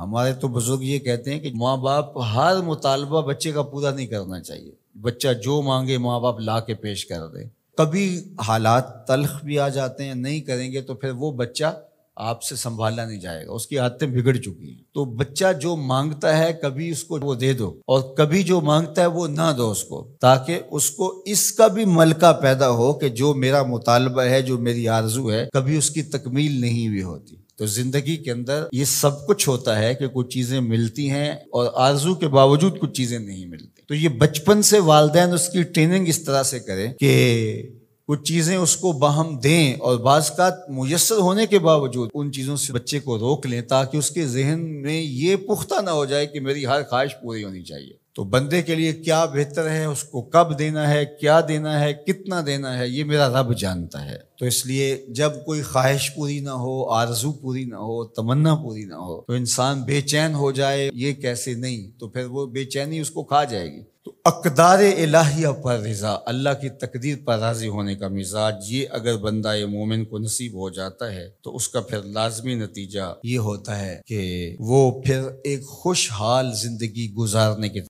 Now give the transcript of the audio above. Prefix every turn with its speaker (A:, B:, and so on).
A: ہمارے تو بزرگ یہ کہتے ہیں کہ ماں باپ ہر مطالبہ بچے کا پورا نہیں کرنا چاہیے، بچہ جو مانگے ماں باپ لا کے پیش کر دیں۔ کبھی حالات تلخ بھی آ جاتے ہیں، نہیں کریں گے تو پھر وہ بچہ آپ سے سنبھالا نہیں جائے گا، اس کی عادتیں بگڑ چکی ہیں۔ تو بچہ جو مانگتا ہے کبھی اس کو وہ دے دو، اور کبھی جو مانگتا ہے وہ نہ دو اس کو، تاکہ اس کو اس کا بھی ملکہ پیدا ہو کہ جو میرا مطالبہ ہے، جو میری آرزو ہے، کبھی اس کی تکمیل نہیں بھی ہوتی۔ تو زندگی کے اندر یہ سب کچھ ہوتا ہے کہ کچھ چیزیں ملتی ہیں اور آرزو کے باوجود کچھ چیزیں نہیں ملتی۔ تو یہ بچپن سے والدین اس کی ٹریننگ اس طرح سے کریں کہ کچھ چیزیں اس کو باہم دیں، اور بعض کا میسر ہونے کے باوجود ان چیزوں سے بچے کو روک لیں، تاکہ اس کے ذہن میں یہ پختہ نہ ہو جائے کہ میری ہر خواہش پوری ہونی چاہیے۔ تو بندے کے لیے کیا بہتر ہے، اس کو کب دینا ہے، کیا دینا ہے، کتنا دینا ہے، یہ میرا رب جانتا ہے۔ تو اس لیے جب کوئی خواہش پوری نہ ہو، آرزو پوری نہ ہو، تمنا پوری نہ ہو، تو انسان بے چین ہو جائے، یہ کیسے نہیں، تو پھر وہ بے چینی اس کو کھا جائے گی۔ تو اقدار الہیہ پر رضا، اللہ کی تقدیر پر راضی ہونے کا مزاج، یہ اگر بندہ مومن کو نصیب ہو جاتا ہے تو اس کا پھر لازمی نتیجہ یہ ہوتا ہے کہ وہ پھر ایک خوشحال زندگی گزارنے کی